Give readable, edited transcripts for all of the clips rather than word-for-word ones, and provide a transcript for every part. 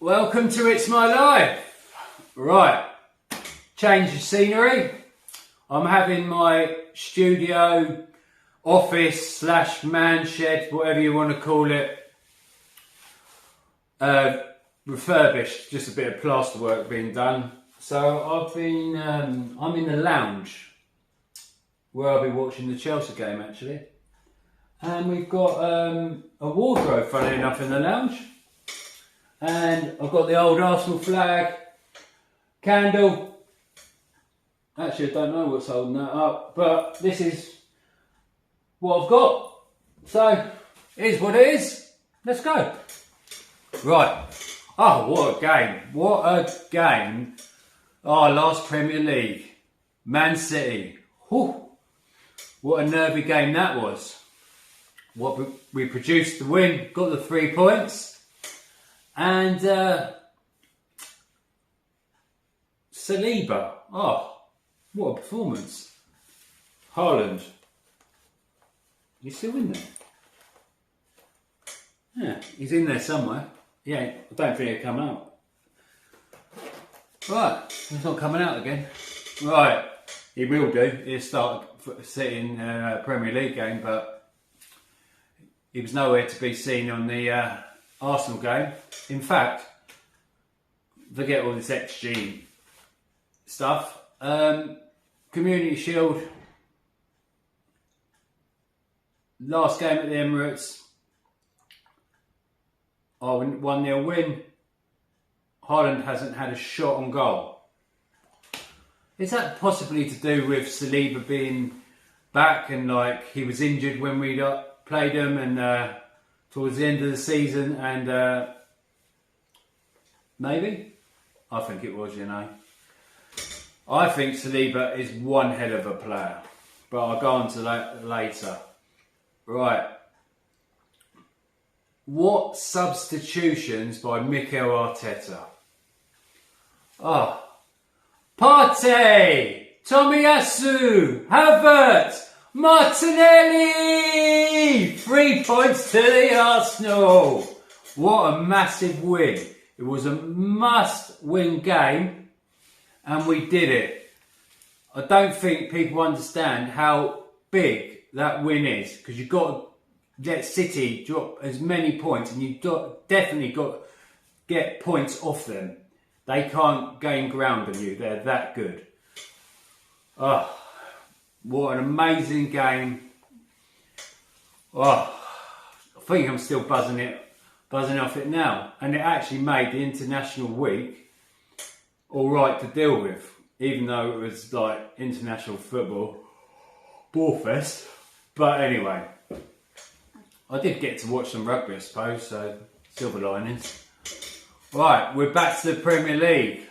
Welcome to It's My Life. Right, change of scenery. I'm having my studio, office / man shed, whatever you want to call it, refurbished. Just a bit of plaster work being done. So I'm in the lounge where I'll be watching the Chelsea game actually. And we've got a wardrobe, funny enough, in the lounge. And I've got the old Arsenal flag, candle. Actually, I don't know what's holding that up, but this is what I've got. So, it is what it is. Let's go. Right. Oh, what a game. What a game. Oh, last Premier League. Man City. Whew. What a nervy game that was. We produced the win, got the 3 points. And Saliba, oh, what a performance. Haaland, he's still in there. Yeah, he's in there somewhere. Yeah, I don't think he'll come out. Right, he's not coming out again. Right, he will do. He'll start sitting in a Premier League game, but he was nowhere to be seen on the Arsenal game. In fact, forget all this XG stuff. Community Shield, last game at the Emirates, 1-0 win. Haaland hasn't had a shot on goal. Is that possibly to do with Saliba being back and like he was injured when we played him and towards the end of the season and maybe? I think it was, you know. I think Saliba is one hell of a player, but I'll go on to that later. Right. What substitutions by Mikel Arteta? Oh. Partey, Tomiyasu, Havertz, Martinelli! 3 points to the Arsenal. What a massive win. It was a must-win game, and we did it. I don't think people understand how big that win is, because you've got to let City drop as many points, and you've definitely got to get points off them. They can't gain ground on you. They're that good. Oh, what an amazing game. Oh, I think I'm still buzzing off it now. And it actually made the international week alright to deal with. Even though it was like international football, ballfest. But anyway, I did get to watch some rugby I suppose, so silver linings. Right, we're back to the Premier League.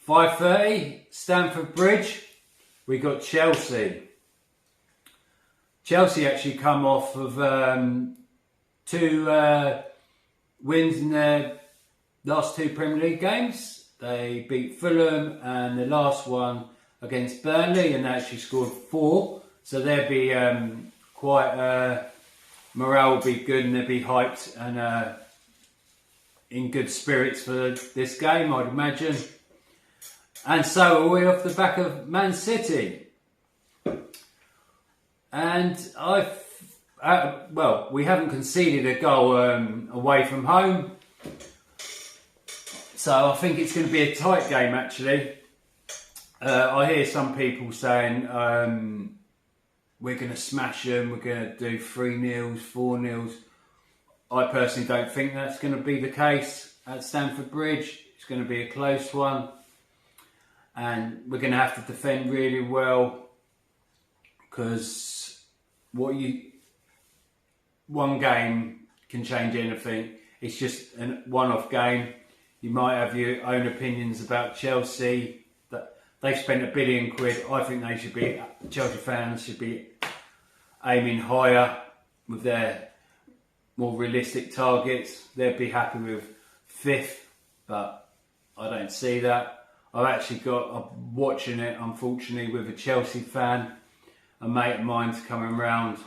5:30, Stamford Bridge. We got Chelsea. Chelsea actually come off of 2 wins in their last 2 Premier League games. They beat Fulham and the last one against Burnley, and they actually scored 4. So they'll be quite morale will be good, and they'll be hyped and in good spirits for this game, I'd imagine. And so are we off the back of Man City. And we haven't conceded a goal away from home. So I think it's going to be a tight game actually. I hear some people saying we're going to smash them, we're going to do 3-0, 4-0. I personally don't think that's going to be the case at Stamford Bridge. It's going to be a close one. And we're going to have to defend really well, because one game can change anything. It's just a one-off game. You might have your own opinions about Chelsea. That they've spent £1 billion. I think Chelsea fans should be aiming higher with their more realistic targets. They'd be happy with 5th, but I don't see that. I'm watching it, unfortunately, with a Chelsea fan. A mate of mine's coming round,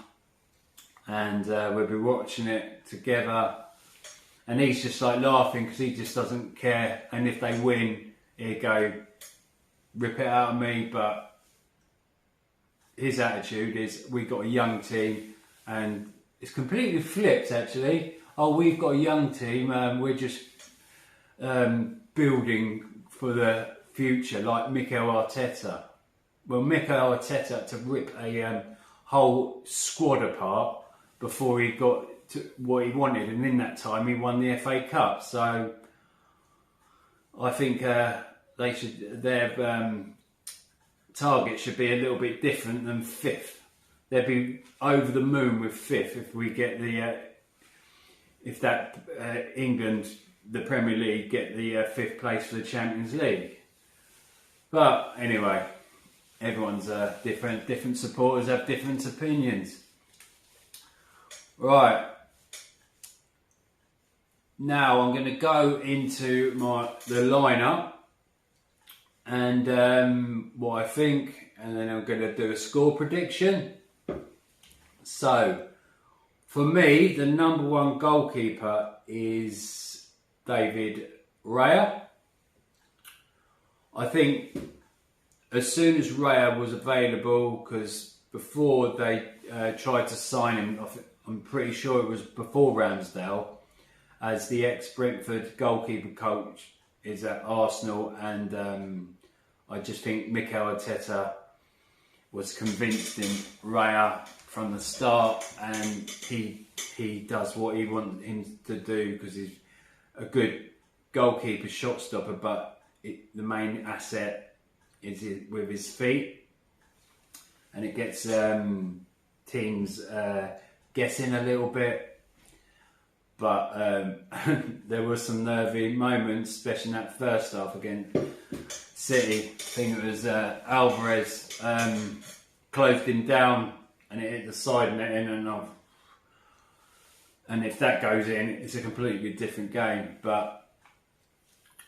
and we'll be watching it together. and he's just like laughing because he just doesn't care. And if they win, he'd go rip it out of me. But his attitude is, we've got a young team, and it's completely flipped actually. Oh, we've got a young team, we're just building for the future, like Mikel Arteta. Well, Mikel Arteta had to rip a whole squad apart before he got to what he wanted, and in that time he won the FA Cup. So I think they should, their target should be a little bit different than fifth. They'd be over the moon with fifth if we get the England, the Premier League, get the fifth place for the Champions League. But anyway, everyone's different. Different supporters have different opinions. Right. Now I'm going to go into the lineup and what I think, and then I'm going to do a score prediction. So, for me, the number one goalkeeper is David Raya. I think as soon as Raya was available, because before they tried to sign him, I'm pretty sure it was before Ramsdale, as the ex-Brentford goalkeeper coach is at Arsenal, and I just think Mikel Arteta was convinced in Raya from the start, and he does what he wants him to do because he's a good goalkeeper, shot stopper, but the main asset is with his feet, and it gets teams guessing a little bit. But there were some nervy moments, especially in that first half against City. I think it was Alvarez closed him down and it hit the side netting, and if that goes in, it's a completely different game. But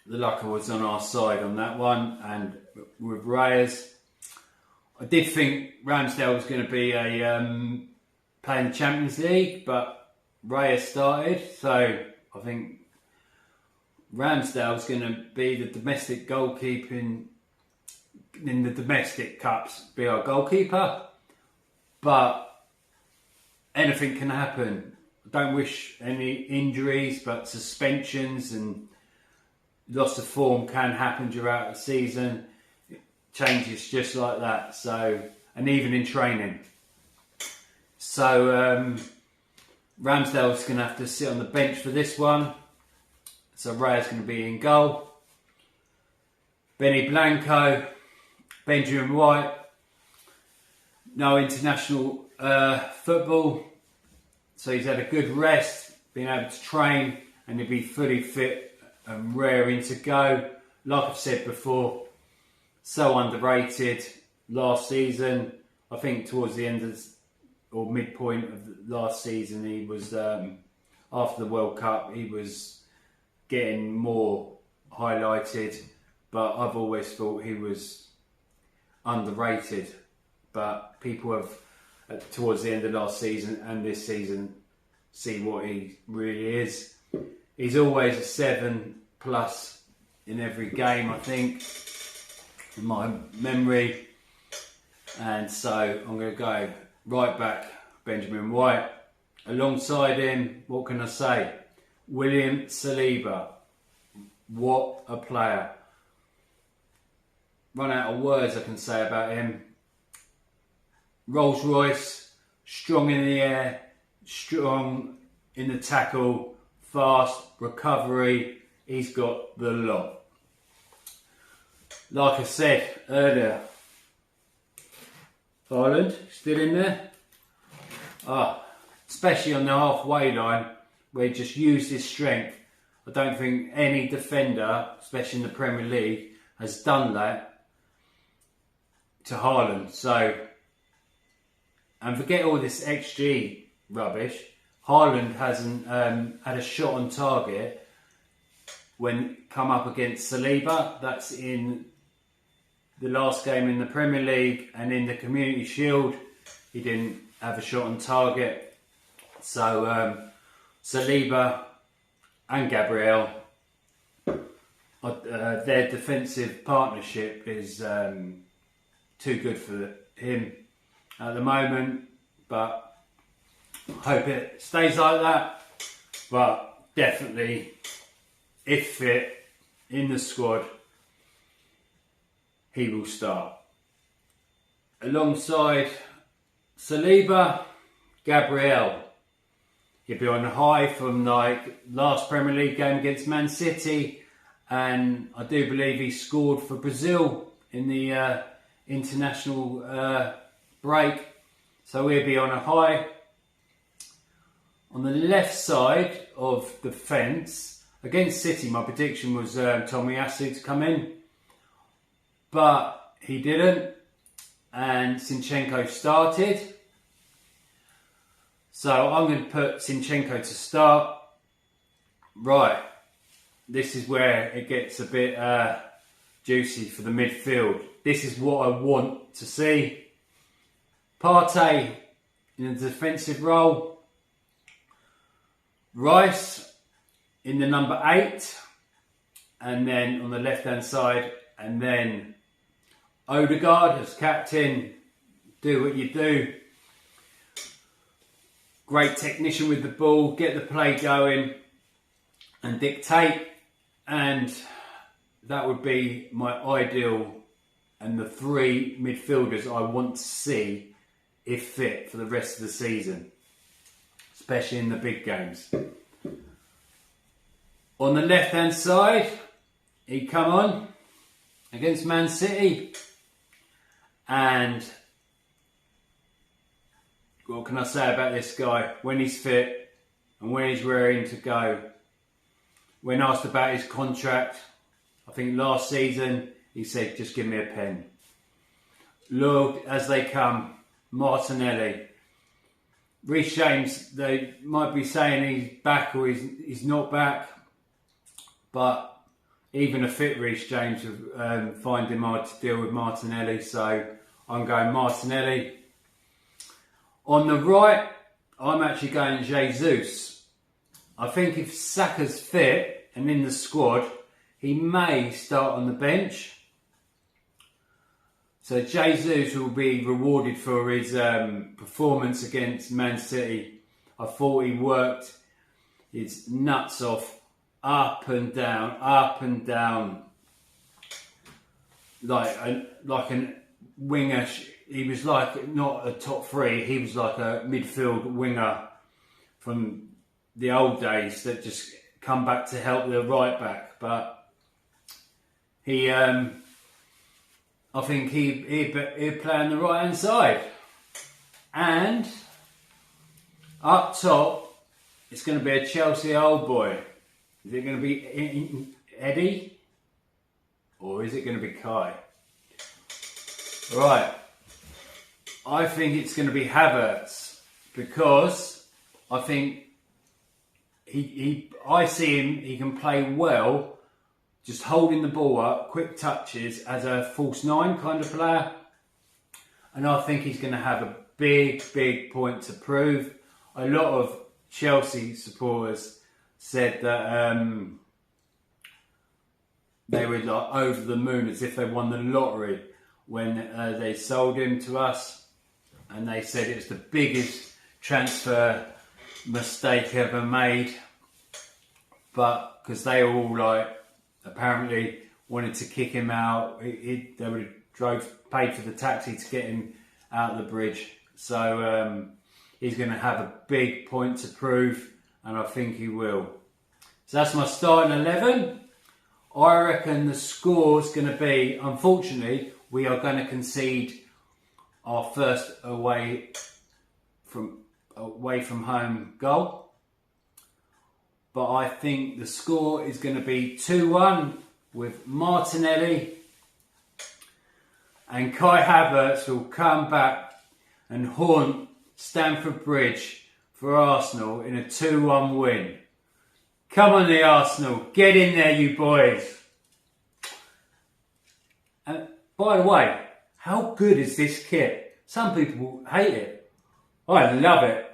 the luck was on our side on that one. And with Reyes, I did think Ramsdale was going to be playing the Champions League, but Reyes started, so I think Ramsdale's going to be the domestic goalkeeper in the domestic cups, be our goalkeeper. But anything can happen. I don't wish any injuries, but suspensions and loss of form can happen throughout the season. It changes just like that. So, and even in training. So Ramsdale's going to have to sit on the bench for this one. So Raya's going to be in goal. Benny Blanco, Benjamin White. No international football. So he's had a good rest, been able to train, and he'll be fully fit and raring to go. Like I've said before, so underrated last season. I think towards the end of or midpoint of the last season, he was after the World Cup, he was getting more highlighted, but I've always thought he was underrated. But people have, towards the end of last season and this season, see what he really is. He's always a 7+ in every game, I think, in my memory. And so I'm going to go right back, Benjamin White. Alongside him, what can I say? William Saliba. What a player. Run out of words I can say about him. Rolls Royce, strong in the air, strong in the tackle, fast, recovery. He's got the lot. Like I said earlier, Haaland, still in there? Especially on the halfway line, where he just used his strength. I don't think any defender, especially in the Premier League, has done that to Haaland. So, and forget all this XG rubbish. Haaland hasn't had a shot on target when come up against Saliba. That's in the last game in the Premier League, and in the Community Shield, he didn't have a shot on target. So Saliba and Gabriel, their defensive partnership is too good for him at the moment, but I hope it stays like that. But definitely, if fit in the squad, he will start. Alongside Saliba, Gabriel. He'll be on high from like last Premier League game against Man City, and I do believe he scored for Brazil in the international break, so he'll be on a high. On the left side of the fence against City, my prediction was Tomiyasu to come in, but he didn't, and Zinchenko started. So I'm going to put Zinchenko to start. Right, this is where it gets a bit juicy for the midfield. This is what I want to see. Partey in a defensive role. Rice in the number 8. And then on the left hand side. And then Odegaard as captain. Do what you do. Great technician with the ball, get the play going and dictate, and that would be my ideal and the 3 midfielders I want to see if fit for the rest of the season, especially in the big games. On the left hand side, he come on against Man City, and what can I say about this guy? When he's fit and when he's raring to go. When asked about his contract, I think last season, he said, just give me a pen. Look, as they come, Martinelli. Reece James, they might be saying he's back or he's not back, but even a fit Reece James would find him hard to deal with Martinelli, so I'm going Martinelli. On the right, I'm actually going Jesus. I think if Saka's fit and in the squad, he may start on the bench. So Jesus will be rewarded for his performance against Man City. I thought he worked his nuts off, up and down, like a winger. He was like not a top 3. He was like a midfield winger from the old days that just come back to help the right back. But he, I think he'd play on the right hand side. And up top, it's going to be a Chelsea old boy. Is it going to be Eddie? Or is it going to be Kai? Right. I think it's going to be Havertz, because I think I see him, he can play well, just holding the ball up, quick touches as a false 9 kind of player. And I think he's going to have a big point to prove. A lot of Chelsea supporters said that they were like over the moon, as if they won the lottery when they sold him to us. And they said it was the biggest transfer mistake ever made. But because they all apparently wanted to kick him out, they would have paid for the taxi to get him out of the bridge. So he's going to have a big point to prove, and I think he will. So that's my starting 11. I reckon the score's going to be, unfortunately, we are going to concede our first away from home goal. But I think the score is going to be 2-1 with Martinelli, and Kai Havertz will come back and haunt Stamford Bridge for Arsenal in a 2-1 win. Come on, the Arsenal, get in there, you boys. And by the way, how good is this kit? Some people hate it. I love it.